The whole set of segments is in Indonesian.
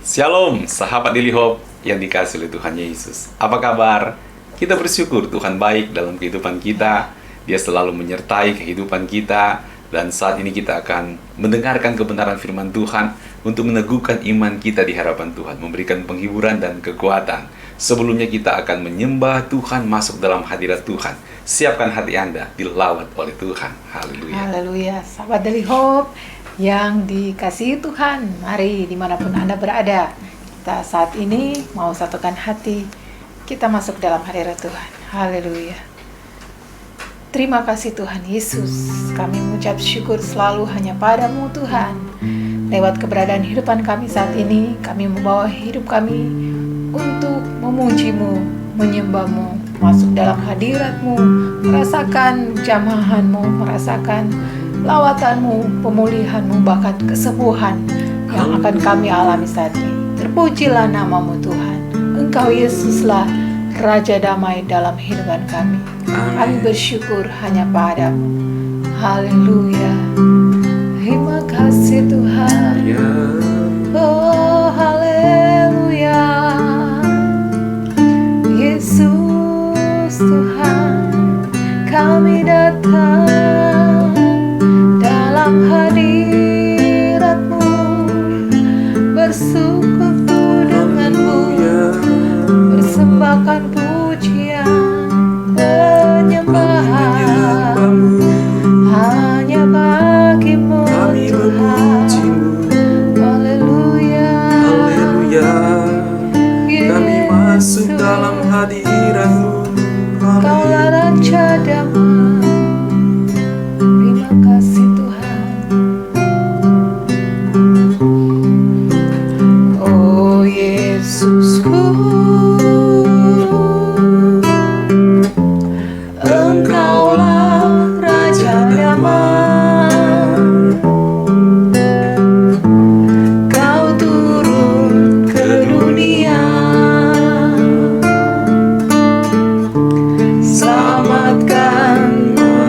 Shalom, sahabat Daily Hope yang dikasihi oleh Tuhan Yesus. Apa kabar? Kita bersyukur Tuhan baik dalam kehidupan kita. Dia selalu menyertai kehidupan kita. Dan saat ini kita akan mendengarkan kebenaran firman Tuhan untuk meneguhkan iman kita di hadapan Tuhan, memberikan penghiburan dan kekuatan. Sebelumnya kita akan menyembah Tuhan, masuk dalam hadirat Tuhan. Siapkan hati Anda dilawat oleh Tuhan. Haleluya. Haleluya, sahabat Daily Hope yang dikasihi Tuhan, mari dimanapun Anda berada, kita saat ini mau satukan hati, kita masuk dalam hadirat Tuhan. Haleluya. Terima kasih Tuhan Yesus, kami mengucap syukur selalu hanya padamu Tuhan. Lewat keberadaan kehidupan kami saat ini, kami membawa hidup kami untuk memuji-Mu, menyembah-Mu, masuk dalam hadirat-Mu, merasakan jamahan-Mu, merasakan lawatan-Mu, pemulihan-Mu, bahkan kesembuhan yang akan kami alami saat ini. Terpujilah nama-Mu Tuhan. Engkau Yesuslah Raja Damai dalam kehidupan kami. Kami bersyukur hanya padamu. Haleluya. Terima kasih Tuhan. Oh haleluya. Yesus Tuhan, kami datang dalam hadirat-Mu, bersekutu dengan-Mu, persembahkan pujian, penyembahan hanya bagi-Mu Tuhan. Haleluya. Kami masuk dalam hadirat-Mu. Kaulah Raja Damai. Terima kasih Tuhan. Oh Yesusku, Engkaulah Raja Damai. Kau turun ke dunia, selamatkan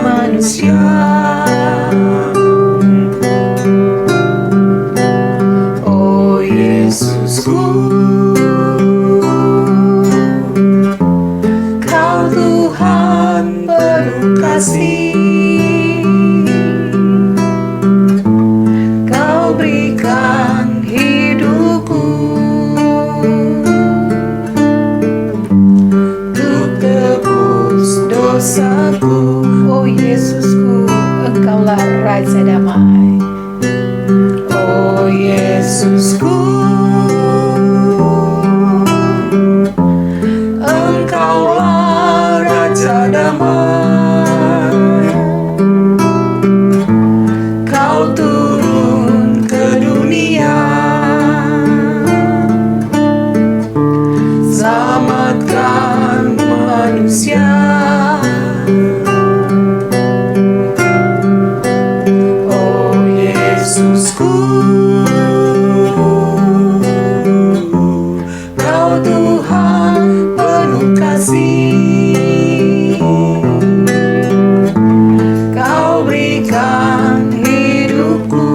manusia. Oh Yesusku, Kau Tuhan penuh kasih. Kau berikan hidupku untuk tebus dosaku. Oh Yesusku, Engkaulah Raja Damai. Oh Yesusku, Engkaulah Raja Damai. Kau turun ke dunia, selamatkan manusia. Oh Yesusku, Kau Tuhan penuh kasih. Kau berikan hidupku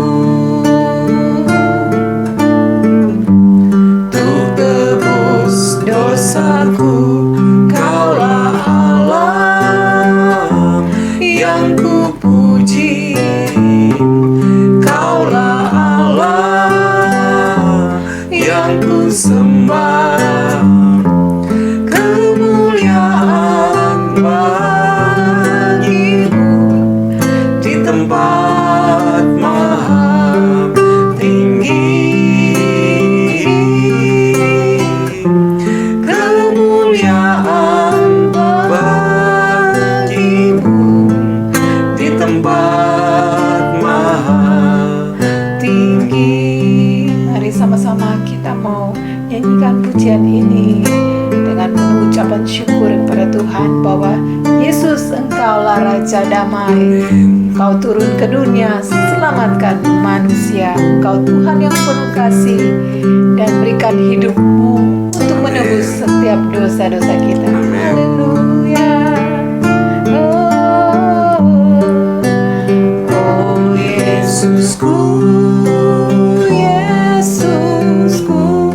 untuk tebus dosaku. Kaulah Allah yang kupuji. Kaulah Allah yang ku sembah. Kemuliaan bagi-Mu di tempat maha tinggi. Kemuliaan bagi-Mu di tempat maha tinggi. Mari sama-sama kita mau nyanyikan pujian ini dengan penuh ucapan syukur kepada Tuhan bahwa Yesus Engkaulah Raja Damai. Kau turun ke dunia, selamatkan manusia. Kau Tuhan yang penuh kasih dan berikan hidupmu untuk menebus setiap dosa-dosa kita. Haleluya. Oh Yesusku, Yesusku,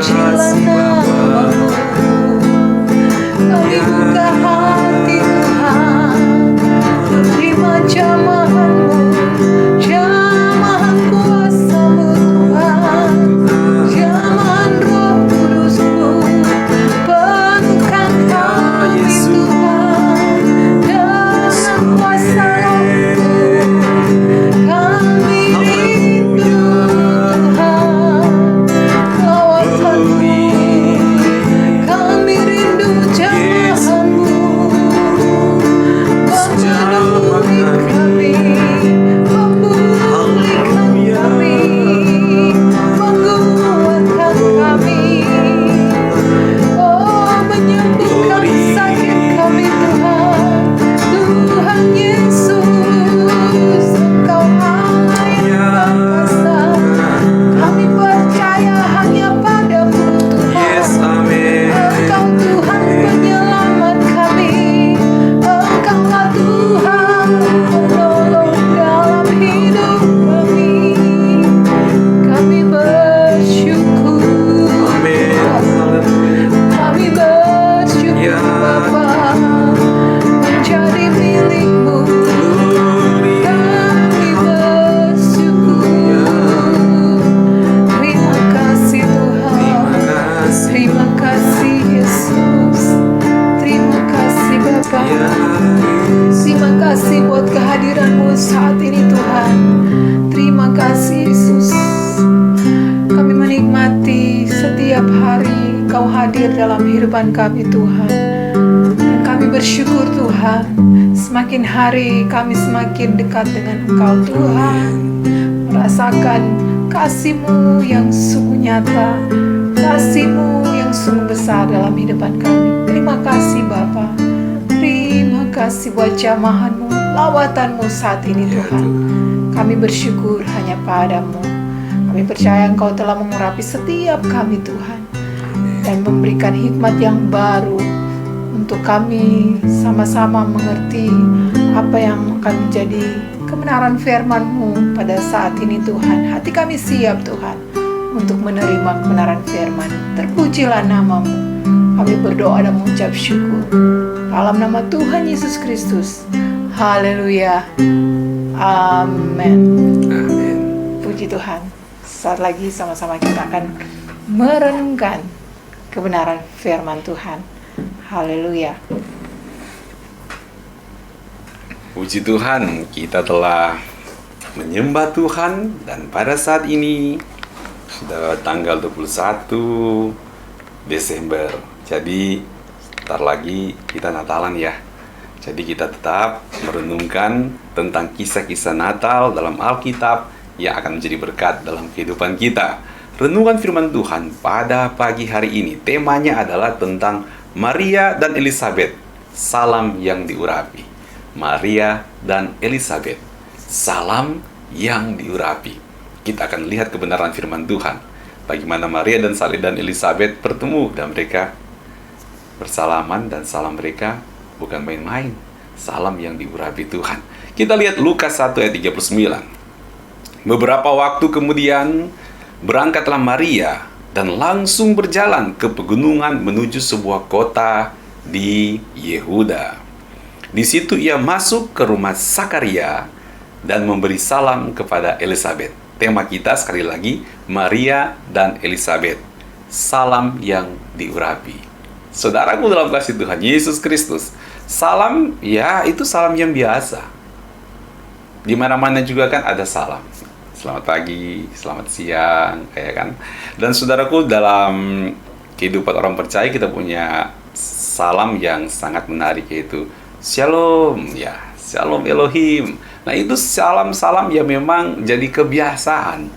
terpujilah namamu. Kami buka hati Tuhan, menerima jamahanmu, jamahan kuasa-Mu Tuhan, jamahan Roh Kudus-Mu. Penuhkan kami Tuhan dengan kuasa Roh-Mu. Kami rindu Tuhan lawatanmu, kami rindu jamahanmu. Pemenuhi kami, memulihkan kami, menguatkan kami, oh menyembuhkan sakit kami Tuhan. Tuhan Yesus, Engkau Allah yang perkasa. Kami percaya hanya padamu Yes, Tuhan. amin. Engkau Tuhan penyelamat kami, Engkaulah Tuhan penolong dalam hidup kami. Kami bersyukur, Amin. Haleluya. kami bersyukur Ya. Bapa, menjadi milik-Mu. Gloria. Kami bersyukur. Terima kasih Tuhan. Terima kasih. Terima kasih Yesus. Terima kasih Bapa. Ya. Terima kasih buat kehadiran-Mu saat ini Tuhan. Terima kasih Yesus. Kami menikmati setiap hari Kau hadir dalam kehidupan kami Tuhan. Dan kami bersyukur Tuhan, semakin hari kami semakin dekat dengan Engkau Tuhan. Merasakan kasih-Mu yang sungguh nyata, kasih-Mu yang sungguh besar dalam kehidupan kami. Terima kasih Bapa. Terima kasih buat jamahan-Mu, lawatan-Mu saat ini Tuhan. Kami bersyukur hanya padamu. Kami percaya Engkau telah mengurapi setiap kami Tuhan, dan memberikan hikmat yang baru untuk kami sama-sama mengerti apa yang akan menjadi kebenaran firman-Mu pada saat ini Tuhan. Hati kami siap Tuhan untuk menerima kebenaran firman. Terpujilah nama-Mu. Kami berdoa dan mengucap syukur dalam nama Tuhan Yesus Kristus. Haleluya. Amin. Amin. Puji Tuhan. Saat lagi sama-sama kita akan merenungkan kebenaran firman Tuhan. Haleluya. Puji Tuhan, kita telah menyembah Tuhan, dan pada saat ini sudah tanggal 21 Desember. Jadi sebentar lagi kita Natalan ya. Jadi kita tetap merenungkan tentang kisah-kisah Natal dalam Alkitab yang akan menjadi berkat dalam kehidupan kita. Renungan firman Tuhan pada pagi hari ini temanya adalah tentang Maria dan Elizabeth, salam yang diurapi. Maria dan Elizabeth, salam yang diurapi. Kita akan lihat kebenaran firman Tuhan, bagaimana Maria dan Elizabeth bertemu dan mereka bersalaman, dan salam mereka bukan main-main, salam yang diurapi Tuhan. Kita lihat Lukas 1 ayat 39. Beberapa waktu kemudian berangkatlah Maria dan langsung berjalan ke pegunungan menuju sebuah kota di Yehuda. Di situ ia masuk ke rumah Zakaria dan memberi salam kepada Elizabeth. Tema kita sekali lagi, Maria dan Elizabeth, salam yang diurapi. Saudaraku dalam kasih Tuhan Yesus Kristus, salam ya itu salam yang biasa. Di mana-mana juga kan ada salam. Selamat pagi, selamat siang, kayak kan. Dan saudaraku, dalam kehidupan orang percaya kita punya salam yang sangat menarik, yaitu Shalom, ya, Shalom Elohim. Nah, itu salam-salam yang memang jadi kebiasaan.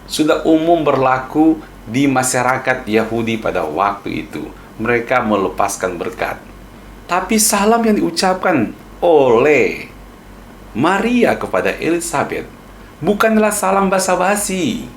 Sudah umum berlaku di masyarakat Yahudi pada waktu itu. Mereka melepaskan berkat. Tapi salam yang diucapkan oleh Maria kepada Elizabeth bukanlah salam basa-basi.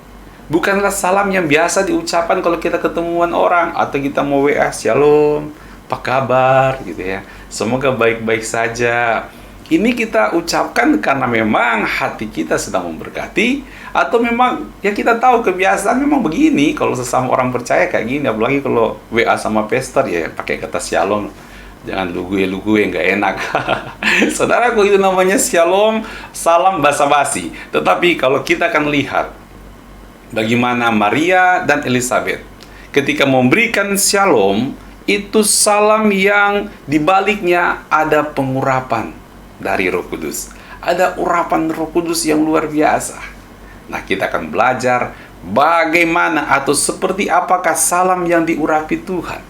Bukanlah salam yang biasa diucapkan kalau kita ketemuan orang atau kita mau WA, Shalom, apa kabar gitu ya. Semoga baik-baik saja. ini kita ucapkan karena memang hati kita sedang memberkati, atau memang ya kita tahu kebiasaan memang begini, kalau sesama orang percaya kayak gini, apalagi kalau WA sama pastor ya pakai kata shalom, jangan lugue-lugue, nggak enak. Saudaraku, itu namanya shalom, salam basa-basi. Tetapi kalau kita akan lihat bagaimana Maria dan Elizabeth ketika memberikan shalom, itu salam yang dibaliknya ada pengurapan dari Roh Kudus. Ada urapan Roh Kudus yang luar biasa. Nah, kita akan belajar bagaimana atau seperti apakah salam yang diurapi Tuhan.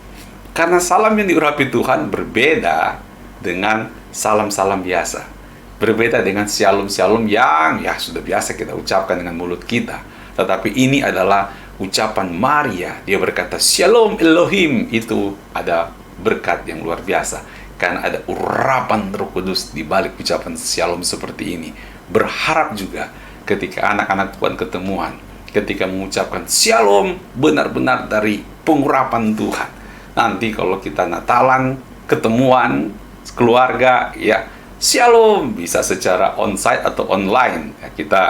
Karena salam yang diurapi Tuhan berbeda dengan salam-salam biasa. Berbeda dengan shalom-shalom yang ya sudah biasa kita ucapkan dengan mulut kita. Tetapi ini adalah ucapan Maria. Dia berkata, Shalom Elohim. Itu ada berkat yang luar biasa. Karena ada urapan Roh Kudus di balik ucapan shalom seperti ini. Berharap juga ketika anak-anak Tuhan ketemuan, ketika mengucapkan shalom, benar-benar dari pengurapan Tuhan. Nanti kalau kita Natalan, ketemuan, keluarga, ya shalom, bisa secara onsite atau online. Ya, kita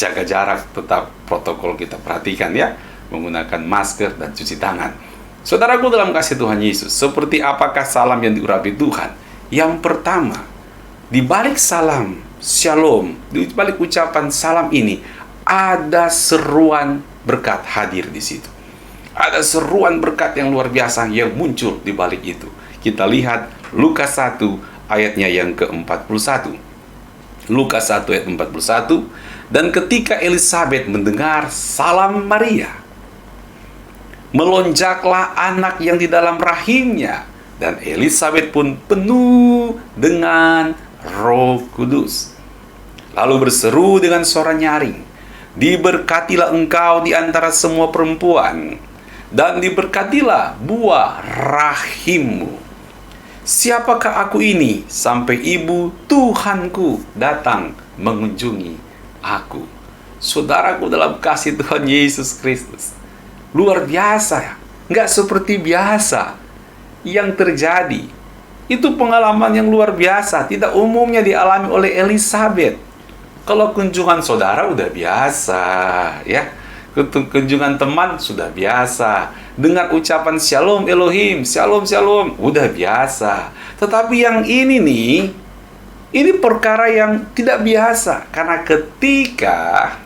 jaga jarak, tetap protokol kita perhatikan ya, menggunakan masker dan cuci tangan. Saudaraku dalam kasih Tuhan Yesus, seperti apakah salam yang diurapi Tuhan? Yang pertama, di balik salam shalom, di balik ucapan salam ini, ada seruan berkat hadir di situ. Ada seruan berkat yang luar biasa yang muncul di balik itu. Kita lihat Lukas 1 ayatnya yang ke-41. Lukas 1 ayat 41. Dan ketika Elizabeth mendengar salam Maria, melonjaklah anak yang di dalam rahimnya, dan Elizabeth pun penuh dengan Roh Kudus. Lalu berseru dengan suara nyaring, diberkatilah engkau di antara semua perempuan, dan diberkatilah buah rahimmu. Siapakah aku ini sampai ibu Tuhanku datang mengunjungi aku? Saudaraku dalam kasih Tuhan Yesus Kristus, luar biasa, nggak seperti biasa yang terjadi. Itu pengalaman yang luar biasa, tidak umumnya dialami oleh Elizabeth. Kalau kunjungan saudara udah biasa, ya. Kunjungan teman sudah biasa. Dengar ucapan Shalom Elohim, Shalom Shalom, udah biasa. Tetapi yang ini nih, ini perkara yang tidak biasa. Karena ketika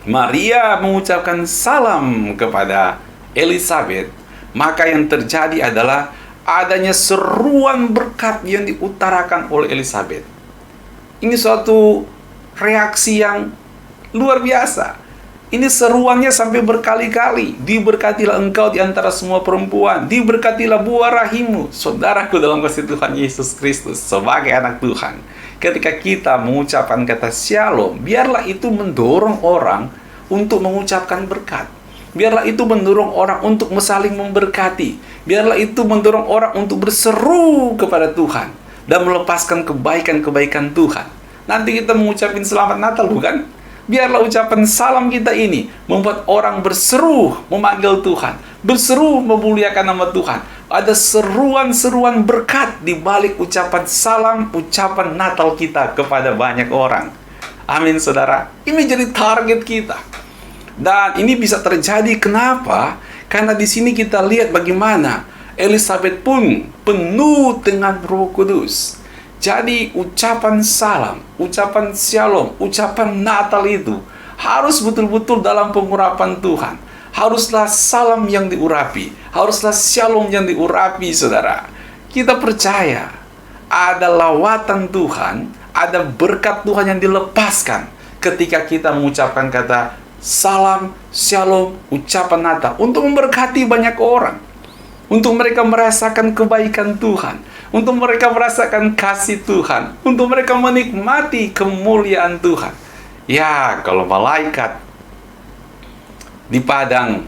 Maria mengucapkan salam kepada Elizabeth, maka yang terjadi adalah adanya seruan berkat yang diutarakan oleh Elizabeth. Ini suatu reaksi yang luar biasa. Ini seruannya sampai berkali-kali. Diberkatilah engkau di antara semua perempuan, diberkatilah buah rahimmu. Saudaraku dalam kasih Tuhan Yesus Kristus, sebagai anak Tuhan, ketika kita mengucapkan kata shalom, biarlah itu mendorong orang untuk mengucapkan berkat. Biarlah itu mendorong orang untuk saling memberkati. Biarlah itu mendorong orang untuk berseru kepada Tuhan dan melepaskan kebaikan-kebaikan Tuhan. Nanti kita mengucapkan selamat Natal, bukan? Biarlah ucapan salam kita ini membuat orang berseru memanggil Tuhan, berseru memuliakan nama Tuhan. Ada seruan-seruan berkat di balik ucapan salam, ucapan Natal kita kepada banyak orang. Amin, saudara. Ini jadi target kita. Dan ini bisa terjadi kenapa? Karena di sini kita lihat bagaimana Elizabeth pun penuh dengan Roh Kudus. Jadi ucapan salam, ucapan shalom, ucapan Natal itu harus betul-betul dalam pengurapan Tuhan. Haruslah salam yang diurapi, haruslah shalom yang diurapi, saudara. Kita percaya ada lawatan Tuhan, ada berkat Tuhan yang dilepaskan ketika kita mengucapkan kata salam, shalom, ucapan Natal untuk memberkati banyak orang, untuk mereka merasakan kebaikan Tuhan, untuk mereka merasakan kasih Tuhan, untuk mereka menikmati kemuliaan Tuhan. Ya, kalau malaikat di padang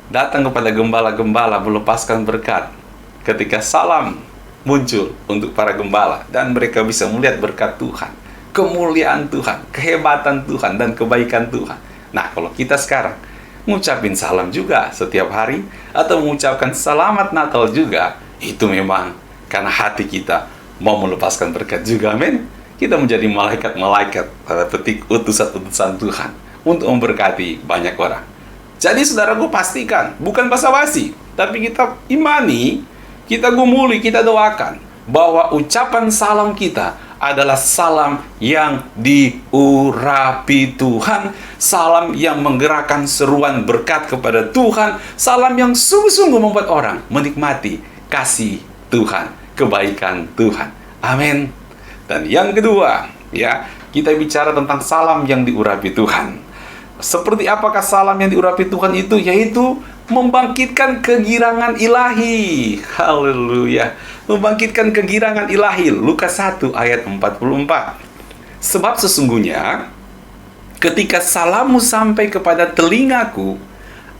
datang kepada gembala-gembala melepaskan berkat, ketika salam muncul untuk para gembala, dan mereka bisa melihat berkat Tuhan, kemuliaan Tuhan, kehebatan Tuhan, dan kebaikan Tuhan. Nah, kalau kita sekarang mengucapkan salam juga setiap hari, atau mengucapkan selamat Natal juga, itu memang karena hati kita mau melepaskan berkat juga, amin. Kita menjadi malaikat-malaikat, tanda petik utusan-utusan Tuhan untuk memberkati banyak orang. Jadi saudaraku, pastikan bukan basa-basi, tapi kita imani, kita gumuli, kita doakan bahwa ucapan salam kita adalah salam yang diurapi Tuhan, salam yang menggerakkan seruan berkat kepada Tuhan, salam yang sungguh-sungguh membuat orang menikmati kasih Tuhan, kebaikan Tuhan. Amin. Dan yang kedua, ya, kita bicara tentang salam yang diurapi Tuhan. Seperti apakah salam yang diurapi Tuhan itu? Yaitu membangkitkan kegirangan ilahi. Haleluya. Membangkitkan kegirangan ilahi. Lukas 1 ayat 44. Sebab sesungguhnya ketika salammu sampai kepada telingaku,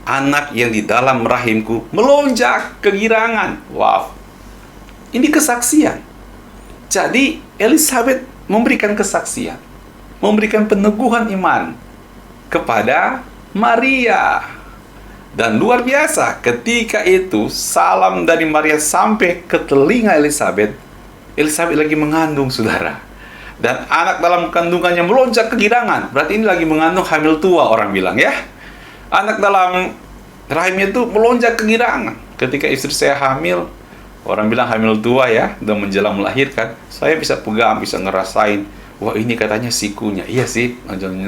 anak yang di dalam rahimku melonjak kegirangan. Wow. Ini kesaksian. Jadi Elizabeth memberikan kesaksian, memberikan peneguhan iman kepada Maria. Dan luar biasa, ketika itu salam dari Maria sampai ke telinga Elizabeth. Elizabeth lagi mengandung, saudara. Dan anak dalam kandungannya melonjak kegirangan. Berarti ini lagi mengandung hamil tua, orang bilang ya. Anak dalam rahimnya itu melonjak kegirangan. Ketika istri saya hamil, orang bilang hamil tua ya, dan menjelang melahirkan, saya bisa pegang, bisa ngerasain, wah ini katanya sikunya. Iya sih,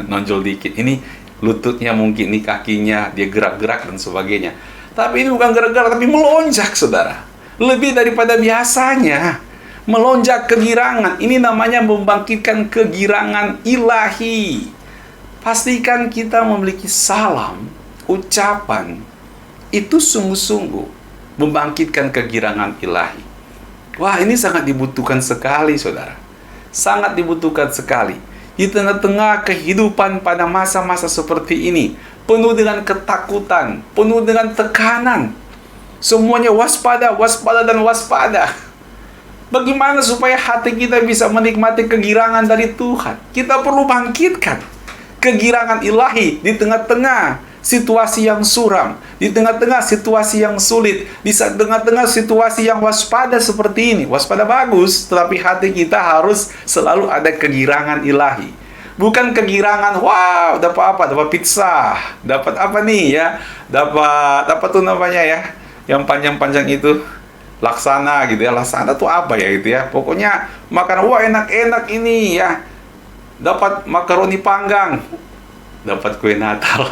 nonjol dikit. Ini lututnya mungkin, ini kakinya, dia gerak-gerak dan sebagainya. Tapi ini bukan gerak-gerak, tapi melonjak, saudara. Lebih daripada biasanya. Melonjak kegirangan. Ini namanya membangkitkan kegirangan ilahi. Pastikan kita memiliki salam, ucapan, itu sungguh-sungguh membangkitkan kegirangan ilahi. Wah, ini sangat dibutuhkan sekali, saudara. Sangat dibutuhkan sekali. Di tengah-tengah kehidupan pada masa-masa seperti ini, penuh dengan ketakutan, penuh dengan tekanan. Semuanya waspada, waspada, dan waspada. Bagaimana supaya hati kita bisa menikmati kegirangan dari Tuhan? Kita perlu bangkitkan kegirangan ilahi di tengah-tengah situasi yang suram, di tengah-tengah situasi yang sulit, di tengah-tengah situasi yang waspada seperti ini. Waspada bagus, tetapi hati kita harus selalu ada kegirangan ilahi. Bukan kegirangan, wow, dapat apa? Dapat pizza, dapat apa nih ya? Dapat tuh namanya ya, yang panjang-panjang itu, laksana gitu ya. Laksana tuh apa ya gitu ya? Pokoknya makan, wah enak-enak ini ya. Dapat makaroni panggang, dapat kue Natal.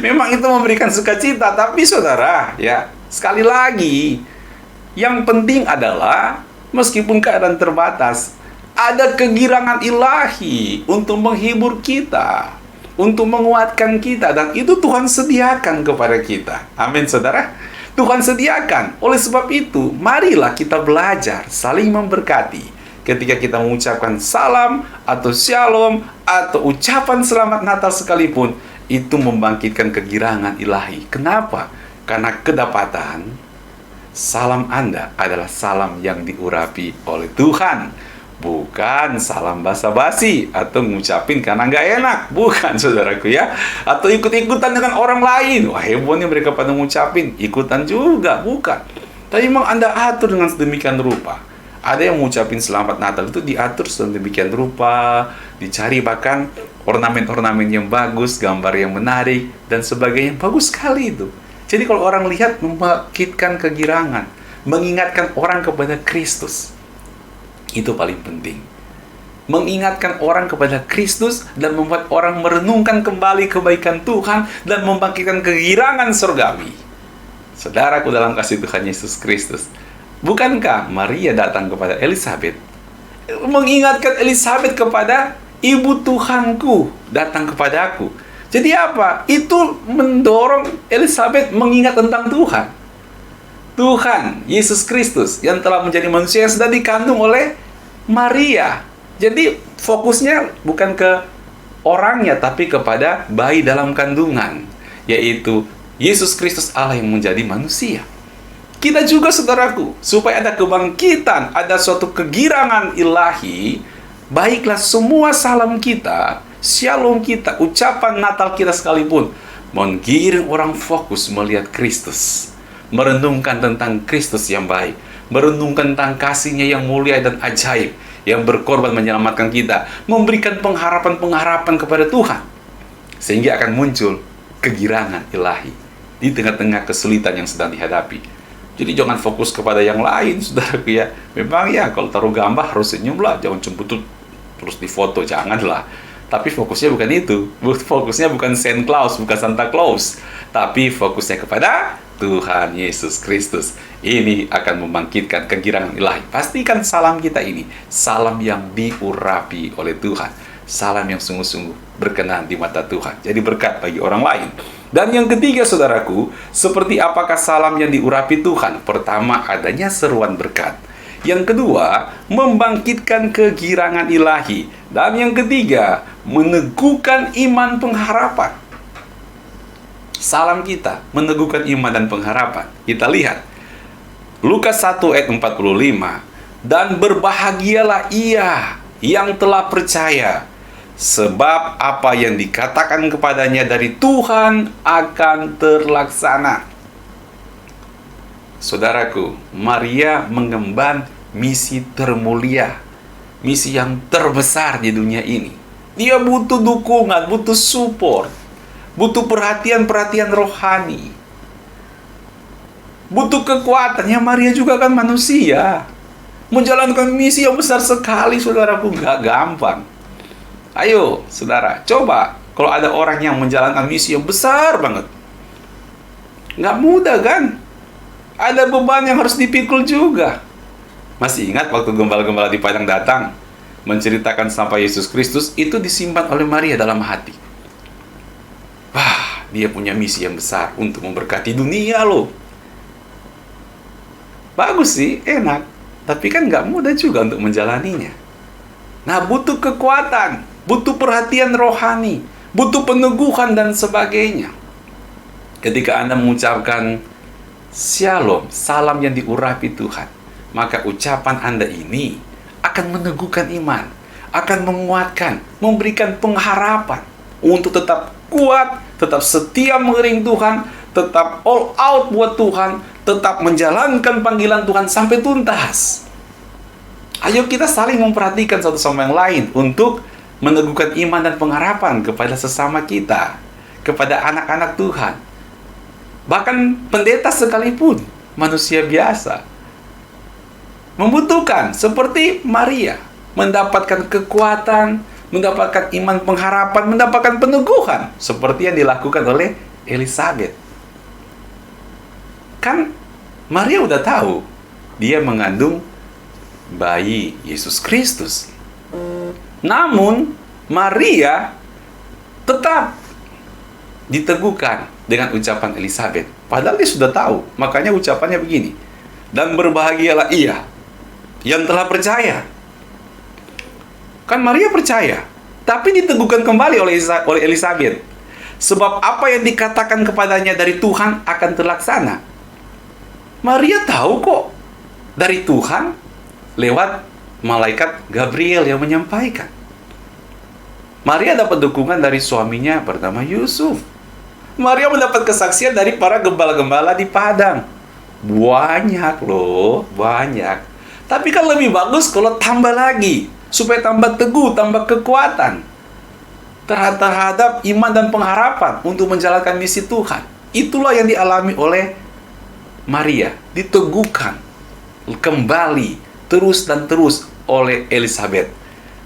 Memang itu memberikan sukacita, tapi saudara, ya, sekali lagi, yang penting adalah meskipun keadaan terbatas, ada kegirangan ilahi untuk menghibur kita, untuk menguatkan kita, dan itu Tuhan sediakan kepada kita. Amin, saudara. Tuhan sediakan. Oleh sebab itu, marilah kita belajar saling memberkati. Ketika kita mengucapkan salam atau shalom atau ucapan selamat Natal sekalipun, itu membangkitkan kegirangan ilahi. Kenapa? Karena kedapatan salam Anda adalah salam yang diurapi oleh Tuhan. Bukan salam basa-basi atau ngucapin karena nggak enak. Bukan, saudaraku ya. Atau ikut-ikutan dengan orang lain. Wah, heboh nih mereka pada ngucapin. Ikutan juga. Bukan. Tapi memang Anda atur dengan sedemikian rupa. Ada yang mengucapin selamat Natal itu diatur sedemikian rupa, dicari bahkan ornamen-ornamen yang bagus, gambar yang menarik, dan sebagainya. Bagus sekali itu. Jadi kalau orang lihat, membangkitkan kegirangan, mengingatkan orang kepada Kristus. Itu paling penting. Mengingatkan orang kepada Kristus dan membuat orang merenungkan kembali kebaikan Tuhan dan membangkitkan kegirangan surgawi. Saudaraku dalam kasih Tuhan Yesus Kristus, bukankah Maria datang kepada Elizabeth, mengingatkan Elizabeth kepada ibu Tuhanku datang kepadaku. Jadi apa? Itu mendorong Elizabeth mengingat tentang Tuhan. Tuhan Yesus Kristus yang telah menjadi manusia yang sudah dikandung oleh Maria. Jadi fokusnya bukan ke orangnya, tapi kepada bayi dalam kandungan, yaitu Yesus Kristus Allah yang menjadi manusia. Kita juga, saudaraku, supaya ada kebangkitan, ada suatu kegirangan ilahi, baiklah semua salam kita, shalom kita, ucapan Natal kita sekalipun, menggiring orang fokus melihat Kristus, merenungkan tentang Kristus yang baik, merenungkan tentang kasih-Nya yang mulia dan ajaib, yang berkorban menyelamatkan kita, memberikan pengharapan-pengharapan kepada Tuhan, sehingga akan muncul kegirangan ilahi di tengah-tengah kesulitan yang sedang dihadapi. Jadi jangan fokus kepada yang lain, saudaraku ya. Memang ya, kalau taruh gambar harus senyum lah, jangan cemburu terus difoto, janganlah. Tapi fokusnya bukan itu. Fokusnya bukan Saint Claus, bukan Santa Claus. Tapi fokusnya kepada Tuhan Yesus Kristus. Ini akan membangkitkan kegirangan ilahi. Pastikan salam kita ini salam yang diurapi oleh Tuhan. Salam yang sungguh-sungguh berkenan di mata Tuhan. Jadi berkat bagi orang lain. Dan yang ketiga, saudaraku, seperti apakah salam yang diurapi Tuhan? Pertama, adanya seruan berkat. Yang kedua, membangkitkan kegirangan ilahi. Dan yang ketiga, meneguhkan iman pengharapan. Salam kita meneguhkan iman dan pengharapan. Kita lihat Lukas 1 ayat 45. Dan berbahagialah ia yang telah percaya, sebab apa yang dikatakan kepadanya dari Tuhan akan terlaksana. Saudaraku, Maria mengemban misi termulia, misi yang terbesar di dunia ini. Dia butuh dukungan, butuh support, butuh perhatian-perhatian rohani, butuh kekuatannya. Maria juga kan manusia, menjalankan misi yang besar sekali, saudaraku, nggak gampang. Ayo, saudara, coba kalau ada orang yang menjalankan misi yang besar banget, nggak mudah kan? Ada beban yang harus dipikul juga. Masih ingat waktu gembala-gembala di Padang datang menceritakan sampai Yesus Kristus, itu disimpan oleh Maria dalam hati. Wah, dia punya misi yang besar untuk memberkati dunia loh. Bagus sih, enak. Tapi kan nggak mudah juga untuk menjalaninya. Nah, butuh kekuatan, butuh perhatian rohani, butuh peneguhan dan sebagainya. Ketika Anda mengucapkan Shalom, salam yang diurapi Tuhan, maka ucapan Anda ini akan meneguhkan iman, akan menguatkan, memberikan pengharapan untuk tetap kuat, tetap setia mengiring Tuhan, tetap all out buat Tuhan, tetap menjalankan panggilan Tuhan sampai tuntas. Ayo kita saling memperhatikan satu sama yang lain untuk meneguhkan iman dan pengharapan kepada sesama kita, kepada anak-anak Tuhan. Bahkan pendeta sekalipun, manusia biasa, membutuhkan seperti Maria, mendapatkan kekuatan, mendapatkan iman pengharapan, mendapatkan peneguhan, seperti yang dilakukan oleh Elizabeth. Kan Maria udah tahu, dia mengandung bayi Yesus Kristus. Namun, Maria tetap diteguhkan dengan ucapan Elizabeth. Padahal dia sudah tahu. Makanya ucapannya begini. Dan berbahagialah ia yang telah percaya. Kan Maria percaya, tapi diteguhkan kembali oleh Elizabeth. Sebab apa yang dikatakan kepadanya dari Tuhan akan terlaksana. Maria tahu kok dari Tuhan lewat malaikat Gabriel yang menyampaikan. Maria dapat dukungan dari suaminya bernama Yusuf. Maria mendapat kesaksian dari para gembala-gembala di Padang. Banyak loh, banyak. Tapi kan lebih bagus kalau tambah lagi, supaya tambah teguh, tambah kekuatan terhadap iman dan pengharapan untuk menjalankan misi Tuhan. Itulah yang dialami oleh Maria, diteguhkan kembali terus dan terus oleh Elizabeth,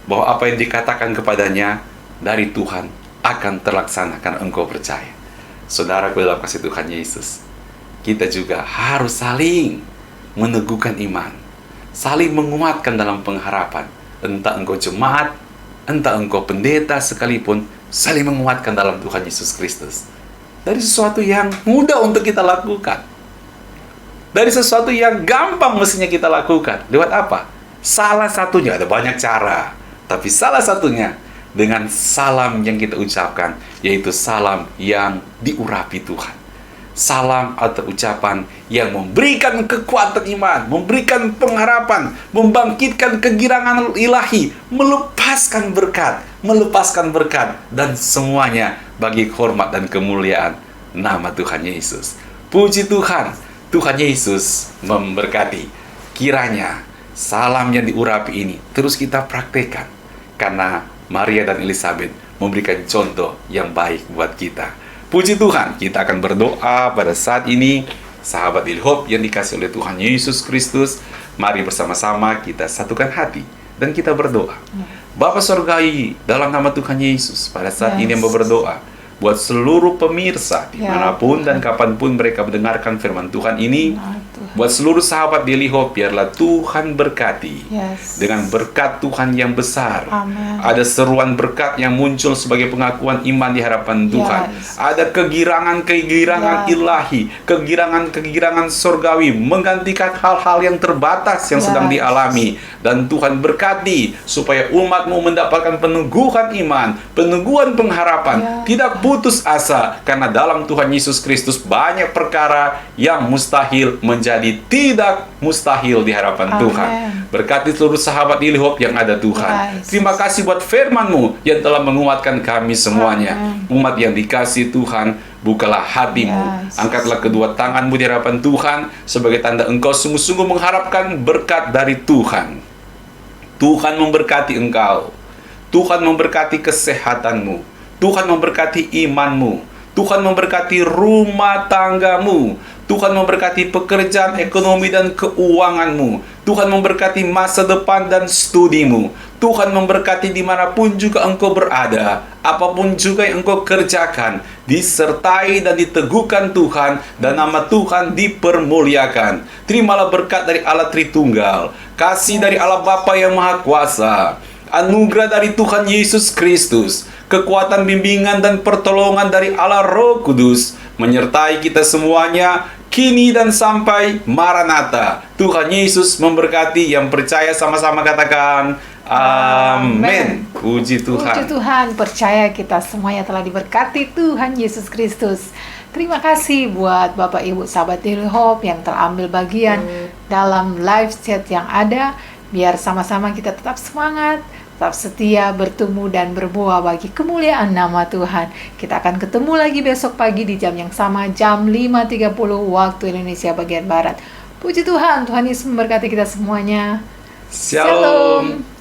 bahwa apa yang dikatakan kepadanya dari Tuhan akan terlaksana karena engkau percaya. Saudaraku dalam kasih Tuhan Yesus, kita juga harus saling meneguhkan iman, saling menguatkan dalam pengharapan. Entah engkau jemaat, entah engkau pendeta sekalipun, saling menguatkan dalam Tuhan Yesus Kristus. Dari sesuatu yang mudah untuk kita lakukan, dari sesuatu yang gampang mestinya kita lakukan. Lewat apa? Salah satunya, ada banyak cara, tapi salah satunya dengan salam yang kita ucapkan, yaitu salam yang diurapi Tuhan. Salam atau ucapan yang memberikan kekuatan iman, memberikan pengharapan, membangkitkan kegirangan ilahi, melepaskan berkat, dan semuanya bagi hormat dan kemuliaan nama Tuhan Yesus. Puji Tuhan, Tuhan Yesus memberkati. kiranya salam yang diurapi ini terus kita praktekkan. Karena Maria dan Elizabeth memberikan contoh yang baik buat kita. Puji Tuhan, kita akan berdoa pada saat ini. Sahabat Daily Hope yang dikasih oleh Tuhan Yesus Kristus, mari bersama-sama kita satukan hati dan kita berdoa. Bapa Surgawi, dalam nama Tuhan Yesus, pada saat ini yang berdoa buat seluruh pemirsa dimanapun dan kapanpun mereka mendengarkan firman Tuhan ini. Buat seluruh sahabat Daily Hope, biarlah Tuhan berkati dengan berkat Tuhan yang besar. Amen. Ada seruan berkat yang muncul sebagai pengakuan iman di hadapan Tuhan. Ada kegirangan-kegirangan ilahi, kegirangan-kegirangan surgawi menggantikan hal-hal yang terbatas yang sedang dialami. Dan Tuhan berkati supaya umatmu mendapatkan peneguhan iman, peneguhan pengharapan, tidak putus asa, karena dalam Tuhan Yesus Kristus banyak perkara yang mustahil menjadi tidak mustahil di hadapan Tuhan. Berkati seluruh sahabat Daily Hope yang ada Tuhan. Terima kasih buat firman-Mu yang telah menguatkan kami semuanya. Umat yang dikasih Tuhan, bukalah hatimu, angkatlah kedua tanganmu di hadapan Tuhan sebagai tanda engkau sungguh-sungguh mengharapkan berkat dari Tuhan. Tuhan memberkati engkau. Tuhan memberkati kesehatanmu. Tuhan memberkati imanmu. Tuhan memberkati rumah tanggamu. Tuhan memberkati pekerjaan, ekonomi, dan keuanganmu. Tuhan memberkati masa depan dan studimu. Tuhan memberkati dimanapun juga engkau berada. Apapun juga yang engkau kerjakan, disertai dan diteguhkan Tuhan, dan nama Tuhan dipermuliakan. Terimalah berkat dari Allah Tritunggal, kasih dari Allah Bapa yang Maha Kuasa, anugerah dari Tuhan Yesus Kristus, kekuatan, bimbingan, dan pertolongan dari Allah Roh Kudus menyertai kita semuanya kini dan sampai Maranatha. Tuhan Yesus memberkati. Yang percaya sama-sama katakan amin. Puji Tuhan. Puji Tuhan, percaya kita semuanya telah diberkati Tuhan Yesus Kristus. Terima kasih buat Bapak Ibu sahabat Daily Hope yang telah ambil bagian dalam live chat yang ada. Biar sama-sama kita tetap semangat, tetap setia, bertumbuh dan berbuah bagi kemuliaan nama Tuhan. Kita akan ketemu lagi besok pagi di jam yang sama, jam 5.30 waktu Indonesia bagian Barat. Puji Tuhan, Tuhan Yesus memberkati kita semuanya. Shalom.